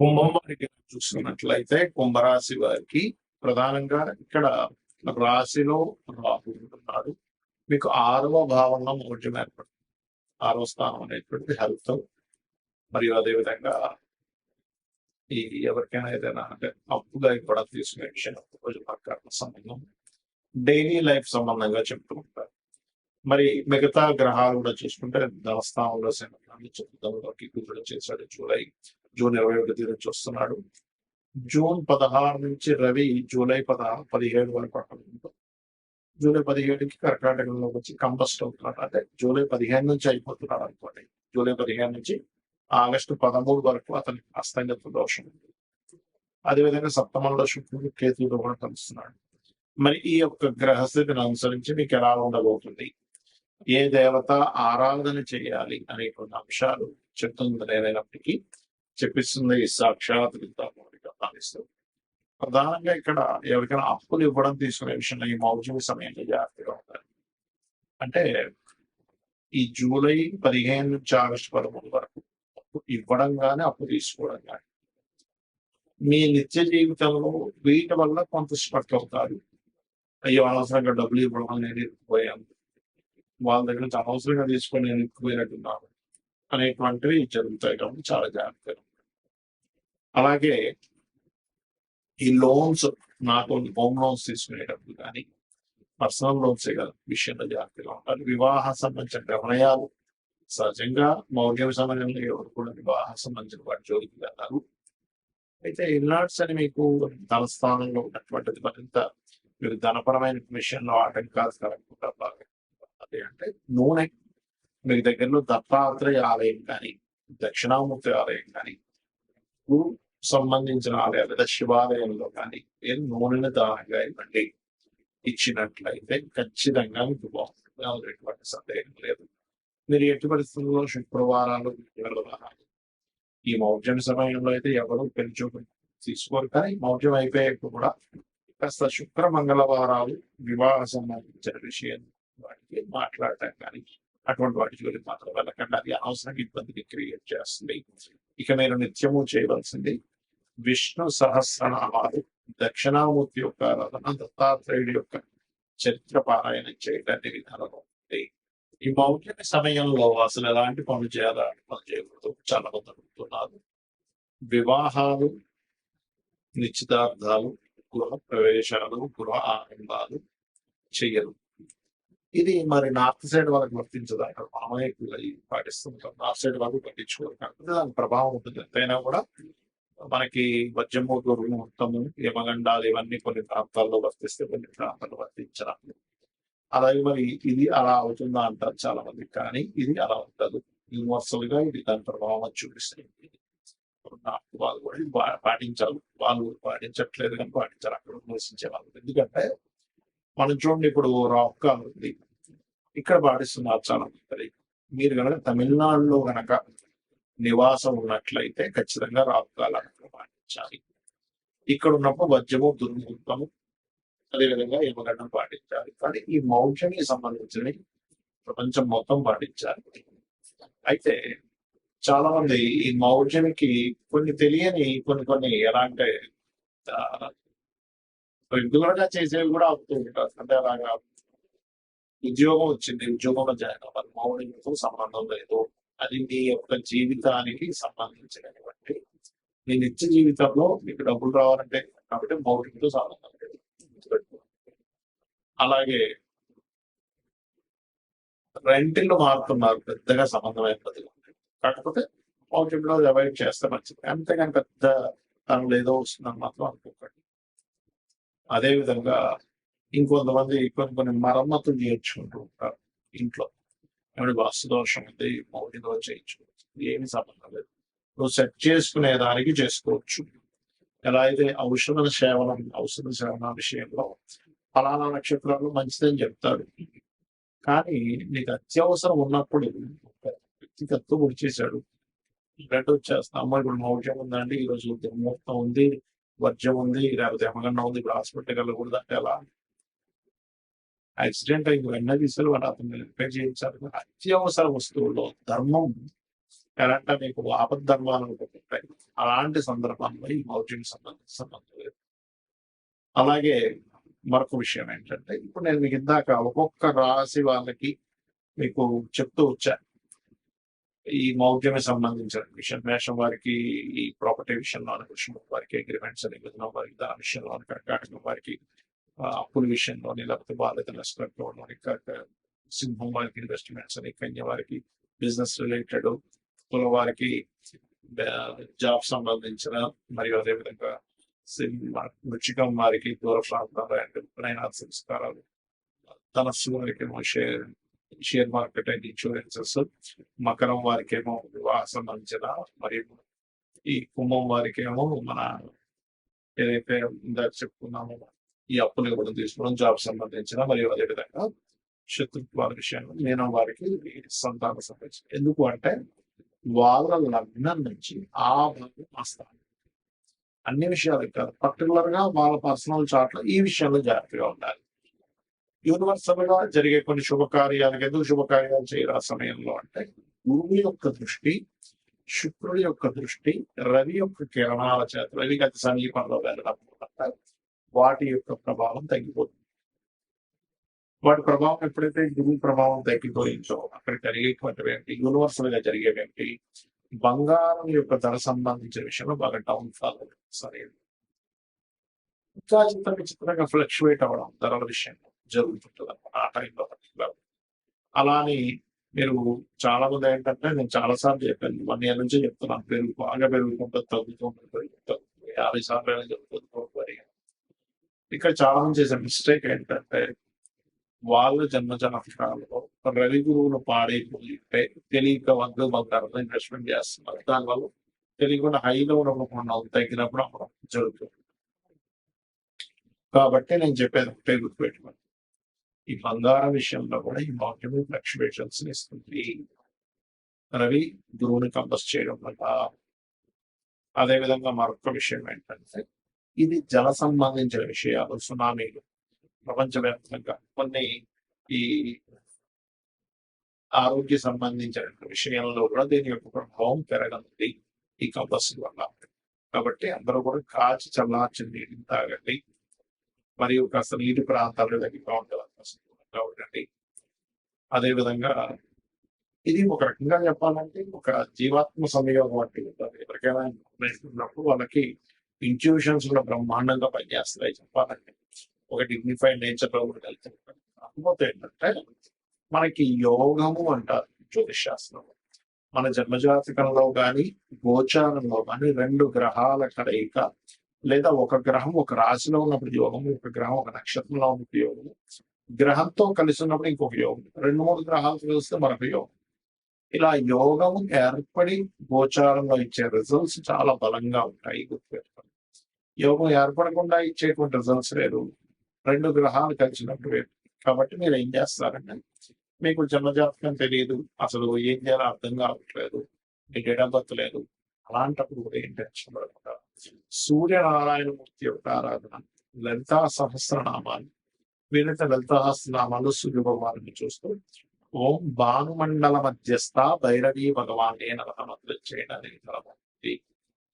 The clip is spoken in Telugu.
కుంభం వారికి చూసుకున్నట్లయితే కుంభరాశి వారికి ప్రధానంగా ఇక్కడ రాశిలో రాహు ఉంటున్నాడు. మీకు 6వ భావంలో మౌఢ్యం ఏర్పడుతుంది. 6వ స్థానం అనేటువంటి హెల్త్, మరియు అదేవిధంగా ఈ ఎవరికైనా ఏదైనా అంటే అప్పుగా కూడా తీసుకునే విషయం రోజు కర్మ సంబంధం, డైలీ లైఫ్ సంబంధంగా చెప్తూ ఉంటారు. మరి మిగతా గ్రహాలు కూడా చూసుకుంటే ధనస్థానంలో శని చతుర్థంలోకి కూడా చేశాడు. జూన్ 21 నుంచి వస్తున్నాడు. జూన్ 16 నుంచి రవి జూలై 17 వరకు అక్కడ ఉంటుంది. జూలై 17కి కర్కాటకంలోకి వచ్చి కంబస్ట్ అవుతున్నాడు. అంటే జూలై 15 నుంచి అయిపోతున్నాడు అనుకోండి. జూలై 15 నుంచి ఆగస్టు 13 వరకు అతనికి అస్తంగత దోషం ఉంది. అదేవిధంగా సప్తమంలో శుక్రుడు కేతువుతో కూడా కలుస్తున్నాడు. మరి ఈ యొక్క గ్రహస్థితిని అనుసరించి మీకు ఎలా ఉండబోతుంది, ఏ దేవత ఆరాధన చేయాలి అనేటువంటి అంశాలు చెప్తుంది. ఏదైనప్పటికీ చెప్పిస్తుంది సాక్షాత్ భావిస్తుంది. ప్రధానంగా ఇక్కడ ఎవరికైనా అప్పులు ఇవ్వడం తీసుకునే విషయంలో ఈ మౌఢ్యం సమయంలో జాగ్రత్తగా ఉండాలి. అంటే ఈ జూలై 15 నుంచి ఆగస్టు 13 వరకు అప్పు ఇవ్వడం కానీ అప్పు తీసుకోవడం కానీ మీ నిత్య జీవితంలో వీటి వల్ల కొంత స్ట్రక్ అవుతారు. అయ్యో అనవసరంగా డబ్బులు ఇవ్వడం నేను ఇరుక్కుపోయాను, వాళ్ళ దగ్గర నుంచి అనవసరంగా తీసుకొని నేను ఇరుక్కుపోయినట్టున్నాను అనేటువంటివి జరుగుతాయి. కాబట్టి చాలా జాగ్రత్తగా. అలాగే ఈ లోన్స్, నాకు హోమ్ లోన్స్ తీసుకునేటప్పుడు కానీ పర్సనల్ లోన్స్ విషయంలో జాగ్రత్తగా ఉంటారు. వివాహ సంబంధించిన నిర్ణయాలు సహజంగా మౌఢ్యం సమయంలో ఎవరు కూడా వివాహ సంబంధించిన వాటి జోలికి వెళ్ళారు. అయితే ఇల్నాట్స్ అని మీకు ధనస్థానంలో ఉన్నటువంటిది మరింత మీరు ధనపరమైన విషయంలో ఆటంకాలు కలగకుండా బాగా అదే అంటే నూనె మీ దగ్గరలో దత్తాత్రేయ ఆలయం కానీ దక్షిణామూర్తి ఆలయం కానీ సంబంధించిన ఆలయాలు లేదా శివాలయంలో కానీ మీరు నూనెను దానంగా ఇవ్వండి. ఇచ్చినట్లయితే ఖచ్చితంగా మీకు బాగుంటుంది. ఎటువంటి సందేహం లేదు. మీరు ఎట్టి పరిస్థితుల్లో శుక్రవారాలు ఈ మౌఢ్యం సమయంలో అయితే ఎవరు పెళ్లి చూపులు తీసుకోరు. కానీ మౌఢ్యం అయిపోయాక కూడా కాస్త శుక్ర మంగళవారాలు వివాహ సంబంధించిన విషయం వాటికి మాట్లాడటం కానీ అటువంటి వాటి జోలికి మాత్రం వెళ్ళకండి. అది అనవసరంగా ఇబ్బందిని క్రియేట్ చేస్తుంది. ఇక మీరు నిత్యము చేయవలసింది విష్ణు సహస్రనామాలు, దక్షిణామూర్తి యొక్క ఆరాధన, దత్తాత్రేయుడి యొక్క చరిత్ర పారాయణం చేయడానికి విధానం ఉంది. ఈ మౌఢ్య సమయంలో అసలు ఎలాంటి పనులు చేయాలి, పనులు చేయకూడదు చాలా మంది అడుగుతున్నారు. వివాహాలు, నిశ్చితార్థాలు, గృహ ప్రవేశాలు, గృహ ఆరంభాలు చెయ్యరు. ఇది మరి నార్త్ సైడ్ వాళ్ళకి వర్తించదు. అక్కడ మామయ్య పాటిస్తుంటాం. నార్త్ సైడ్ వాళ్ళు పట్టించుకోరు. కాకపోతే దాని ప్రభావం ఉంటుంది. ఎంతైనా కూడా మనకి వజ్రమూర్తి ముహూర్తము, యమగండాలు ఇవన్నీ కొన్ని ప్రాంతాల్లో వర్తిస్తే కొన్ని ప్రాంతాల్లో వర్తించరాదు. అలాగే మరి ఇది అలా అవుతుందా అంటారు చాలా మంది. కానీ ఇది అలా ఉండదు. యూనివర్సల్ గా ఇది దాని ప్రభావం చూపిస్తుంది. వాళ్ళు కూడా ఇది పాటించాలి. వాళ్ళు పాటించట్లేదు కానీ పాటించాలి అక్కడ నివసించే వాళ్ళు. ఎందుకంటే మనం చూడండి, ఇప్పుడు రాక్ ఉంది, ఇక్కడ పాటిస్తున్నారు చాలా మంది. మీరు కనుక తమిళనాడులో గనక నివాసం ఉన్నట్లయితే ఖచ్చితంగా రాహుకాలను పాటించాలి. ఇక్కడ ఉన్నప్పుడు వజ్రము, దుర్ముహూర్తము, అదేవిధంగా యమగండం పాటించాలి. కానీ ఈ మౌఢ్యానికి సంబంధించిన ప్రపంచం మొత్తం పాటించాలి. అయితే చాలా మంది ఈ మౌఢ్యానికి కొన్ని తెలియని కొన్ని ఎలా అంటే రెగ్యులర్ గా చేసేవి కూడా అవుతూ ఉంటారు. అంటే అలాగా ఉద్యోగం వచ్చింది, ఉద్యోగంలో జాయిన్ అవ్వాలి, మౌఢ్యంతో సంబంధం లేదు, అది మీ యొక్క జీవితానికి సంబంధించినటువంటి మీ నిత్య జీవితంలో మీకు డబ్బులు రావాలంటే కాబట్టి మౌఢ్యంతో సంబంధం లేదు. అలాగే రెంటిల్లు మారుతున్నారు, పెద్దగా సంబంధమైనది కాకపోతే మౌఢ్యంలో అవాయిడ్ చేస్తే మంచిది. అంతేగాని పెద్ద తనలో ఏదో వస్తుందని మాత్రం అనుకోకండి. అదేవిధంగా ఇంకొంతమంది కొన్ని మరమ్మతులు నేర్చుకుంటూ ఉంటారు ఇంట్లో. ఏమైనా వాస్తు దోషం ఉంది, మౌఢ్యంలో చేయించుకోవచ్చు, ఏమి సంబంధం లేదు. నువ్వు సెట్ చేసుకునే దానికి చేసుకోవచ్చు. ఎలా అయితే ఔషధ సేవన విషయంలో ఫలానా నక్షత్రాలు మంచిదని చెప్తాడు. కానీ నీకు అత్యవసరం ఉన్నప్పుడు వ్యక్తికి అత్తు గురి చేశాడు, రెండు వచ్చేస్తాం. అమ్మ ఇప్పుడు మౌఢ్యం ఉందండి, ఈరోజు దుర్ముహూర్తం ఉంది, వర్జం ఉంది, లేకపోతే యమగండం ఉంది, ఇప్పుడు హాస్పిటల్కి వెళ్ళకూడదు అంటే ఎలా? యాక్సిడెంట్ అయింది, వెంటనే తీసుకెళ్ళి వాళ్ళు అతను రిపేర్ చేయించాలి. అత్యవసర వస్తువుల్లో ధర్మం ఎలాంటి మీకు ఆపద్ధర్మాలు ఉంటాయి. అలాంటి సందర్భంలో ఈ మౌఢ్యం సంబంధం లేదు. అలాగే మరొక విషయం ఏంటంటే, ఇప్పుడు నేను మీకు ఇందాక ఒక్కొక్క రాశి వాళ్ళకి మీకు చెప్తూ వచ్చా ఈ మౌఢ్యమే సంబంధించిన విషయం. మేషం వారికి ఈ ప్రాపర్టీ విషయంలో, వృషభం వారికి అగ్రిమెంట్స్ అని, మిథునం వారికి దాని విషయంలో, కర్కాటకం వారికి అప్పుల విషయంలోని, లేకపోతే బాధ్యత నష్టంలోని, సింహం వారికి ఇన్వెస్ట్మెంట్స్ అని, కన్య వారికి బిజినెస్ రిలేటెడ్, కుల వారికి జాబ్ సంబంధించిన, మరియు అదేవిధంగా వృచ్చికం వారికి దూర ప్రాంతాలు ప్రయాణ సంస్కారాలు, ధనస్సు వారికి షేర్ మార్కెట్ అండ్ ఇన్సూరెన్సెస్, మకరం వారికేమో వివాహ సంబంధించిన, మరియు ఈ కుంభం వారికేమో మన ఏదైతే ఇందాక చెప్పుకున్నామో ఈ అప్పులు ఇవ్వడం తీసుకోవడం, జాబ్ సంబంధించిన, మరియు అదేవిధంగా శత్రుత్వాల విషయంలో మీనం వారికి సంతాన సంబంధించిన. ఎందుకు అంటే వాళ్ళ లగ్నం నుంచి ఆ భాగం వస్తారు. అన్ని విషయాలు కాదు, పర్టికులర్ గా వాళ్ళ పర్సనల్ చార్ట్ లో ఈ విషయంలో జాగ్రత్తగా ఉండాలి. యూనివర్సల్ గా జరిగే కొన్ని శుభకార్యాలకు ఎందుకు శుభకార్యాలు చేయరా సమయంలో అంటే గురువు యొక్క దృష్టి, శుక్రుడి యొక్క దృష్టి, రవి యొక్క కిరణాల చేత, రవికి అతి సమీపంలో వెళ్ళడం వల్ల వాటి యొక్క ప్రభావం తగ్గిపోతుంది. వాటి ప్రభావం ఎప్పుడైతే గురువు ప్రభావం తగ్గిపోయిందో అక్కడ జరిగేటువంటివి ఏంటి, యూనివర్సల్ గా జరిగేవేంటి, బంగారం యొక్క ధర సంబంధించిన విషయంలో బాగా డౌన్ ఫాల్ సరే ఇంకా విచిత్రంగా ఫ్లక్చువేట్ అవ్వడం ధరల విషయంలో జరుగుతుంటుంది ఆ టైంలో. అలానే మీరు చాలా మంది ఏంటంటే, నేను చాలా సార్లు చెప్పాను, 1 year నుంచి చెప్తున్నాను, బాగా పెరుగుతుంటుంది, తగ్గుతుంటుంది, 50 సార్లు జరుగుతుంది. ఇక్కడ చాలా మంది చేసే మిస్టేక్ ఏంటంటే, వాళ్ళ జన్మజనకాలలో రవి గురువులు పాడైపోయి తెలియక బంగారంలో ఇన్వెస్ట్మెంట్ చేస్తున్నారు. దానివల్ల తెలియకుండా హైలో ఉన్నప్పుడు తగ్గినప్పుడు అమ్మడం జరుగుతుంది. కాబట్టి నేను చెప్పేది ఒకటే గుర్తుపెట్టుకోండి, ఈ బంగారం విషయంలో కూడా ఈ మౌఢ్యము ఫ్లక్చువేషన్స్ ఇస్తుంది. రవి గురువుని కంపస్ చేయడం వల్ల. అదేవిధంగా మరొక విషయం ఏంటంటే, ఇది జల సంబంధించిన విషయాలు, సునామీలు ప్రపంచవ్యాప్తంగా కొన్ని ఈ ఆరోగ్య సంబంధించిన విషయంలో కూడా దీని యొక్క ప్రభావం పెరగనుంది ఈ కంపస్ వల్ల. కాబట్టి అందరూ కూడా కాచి చల్లార్చిన నీటిని తాగండి, మరియు కాస్త నీటి ప్రాంతాల్లో దగ్గరగా ఉండండి. అదేవిధంగా ఇది ఒక రకంగా చెప్పాలంటే ఒక జీవాత్మ సంయోగం వంటి ఉంటుంది. ఎవరికైనా నేర్చుకున్నప్పుడు వాళ్ళకి ఇంట్యూషన్స్ కూడా బ్రహ్మాండంగా పనిచేస్తాయి చెప్పాలంటే. ఒక డిగ్నిఫైడ్ నేచర్ లో కూడా వెళ్తారు. కాకపోతే ఏంటంటే మనకి యోగము అంటారు జ్యోతిష్ శాస్త్రంలో. మన జన్మజాతకంలో కానీ గోచారంలో కానీ 2 గ్రహాల కలయిక, లేదా ఒక గ్రహం ఒక రాశిలో ఉన్నప్పుడు యోగము, ఒక గ్రహం ఒక నక్షత్రంలో ఉన్నప్పుడు యోగము, గ్రహంతో కలిసి ఉన్నప్పుడు ఇంకొక యోగం, 2-3 గ్రహాలు కలిస్తే మరొక యోగం. ఇలా యోగము ఏర్పడి గోచారంలో ఇచ్చే రిజల్ట్స్ చాలా బలంగా ఉంటాయి, గుర్తుపెట్టుకోండి. యోగం ఏర్పడకుండా ఇచ్చేటువంటి రిజల్ట్స్ లేదు, 2 గ్రహాలు కలిసినప్పుడు వేరు. కాబట్టి మీరు ఏం చేస్తారంటే, మీకు జన్మజాతకం తెలియదు, అసలు ఏం చేయాలో అర్థం కావట్లేదు, మీ డేట్ ఆఫ్ బర్త్ లేదు, అలాంటప్పుడు కూడా ఏం టెన్షన్ పడకుండా సూర్యనారాయణమూర్తి యొక్క ఆరాధన, లలితా సహస్రనామాలు, వీలైతే లలితా సహస్రనామాలు సూర్య భగవాన్ని చూస్తూ ఓం భానుమండల మధ్యస్థ భైరవీ భగవానే నమః మంత్రం చేయడానికి